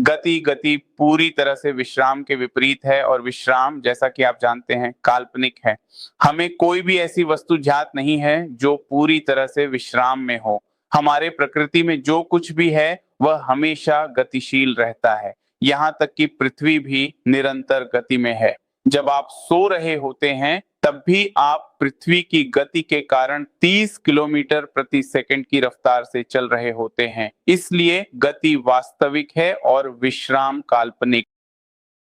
गति गति पूरी तरह से विश्राम के विपरीत है और विश्राम, जैसा कि आप जानते हैं, काल्पनिक है। हमें कोई भी ऐसी वस्तु ज्ञात नहीं है जो पूरी तरह से विश्राम में हो। हमारे प्रकृति में जो कुछ भी है वह हमेशा गतिशील रहता है। यहाँ तक कि पृथ्वी भी निरंतर गति में है। जब आप सो रहे होते हैं तब भी आप पृथ्वी की गति के कारण 30 किलोमीटर प्रति सेकंड की रफ्तार से चल रहे होते हैं। इसलिए गति वास्तविक है और विश्राम काल्पनिक।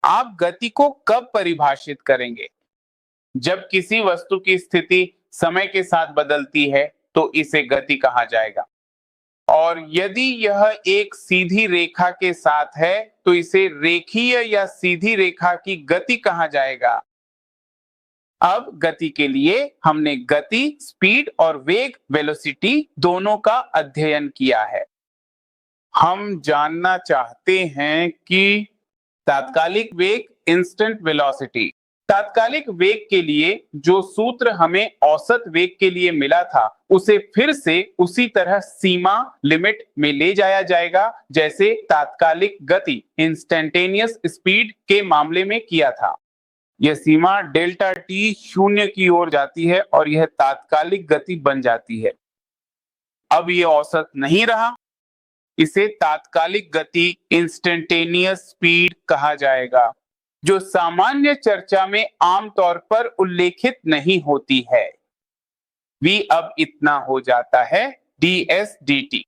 आप गति को कब परिभाषित करेंगे? जब किसी वस्तु की स्थिति समय के साथ बदलती है तो इसे गति कहा जाएगा। और यदि यह एक सीधी रेखा के साथ है तो इसे रेखीय या सीधी रेखा की गति कहा जाएगा। अब गति के लिए हमने गति, स्पीड और वेग, वेलोसिटी दोनों का अध्ययन किया है। हम जानना चाहते हैं कि तात्कालिक वेग, इंस्टेंट वेलोसिटी। तात्कालिक वेग के लिए जो सूत्र हमें औसत वेग के लिए मिला था उसे फिर से उसी तरह सीमा, लिमिट में ले जाया जाएगा जैसे तात्कालिक गति, इंस्टेंटेनियस स्पीड के मामले में किया था। यह सीमा डेल्टा टी 0 की ओर जाती है और यह तात्कालिक गति बन जाती है। अब यह औसत नहीं रहा, इसे तात्कालिक गति, इंस्टेंटेनियस स्पीड कहा जाएगा, जो सामान्य चर्चा में आमतौर पर उल्लेखित नहीं होती है। v अब इतना हो जाता है ds dt।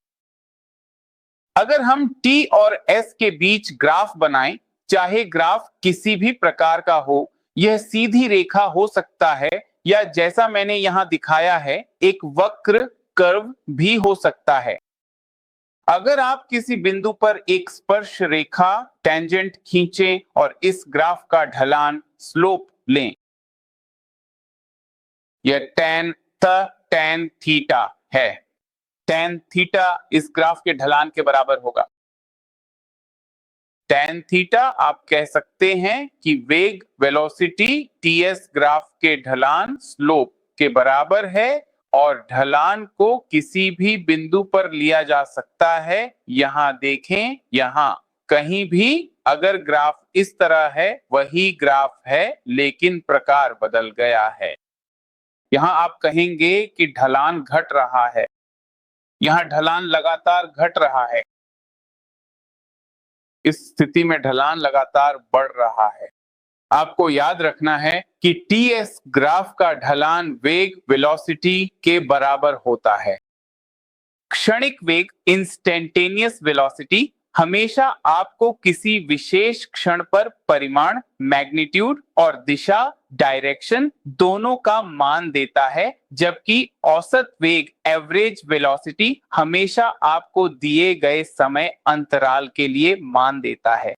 अगर हम t और s के बीच ग्राफ बनाएं, चाहे ग्राफ किसी भी प्रकार का हो, यह सीधी रेखा हो सकता है या जैसा मैंने यहां दिखाया है एक वक्र, कर्व भी हो सकता है। अगर आप किसी बिंदु पर एक स्पर्श रेखा, टेंजेंट खींचें और इस ग्राफ का ढलान, स्लोप लें, यह tan थीटा है। tan थीटा इस ग्राफ के ढलान के बराबर होगा। tan थीटा आप कह सकते हैं कि वेग, वेलोसिटी ts ग्राफ के ढलान, स्लोप के बराबर है और ढलान को किसी भी बिंदु पर लिया जा सकता है। यहां देखें, यहां कहीं भी अगर ग्राफ इस तरह है वही ग्राफ है लेकिन प्रकार बदल गया है। यहां आप कहेंगे कि ढलान घट रहा है, यहां ढलान लगातार घट रहा है, इस स्थिति में ढलान लगातार बढ़ रहा है। आपको याद रखना है कि ts ग्राफ का ढलान वेग, वेलोसिटी के बराबर होता है। क्षणिक वेग, इंस्टेंटेनियस वेलोसिटी, हमेशा आपको किसी विशेष क्षण पर परिमाण, मैग्नीट्यूड और दिशा, डायरेक्शन दोनों का मान देता है, जबकि औसत वेग, एवरेज वेलोसिटी, हमेशा आपको दिए गए समय अंतराल के लिए मान देता है।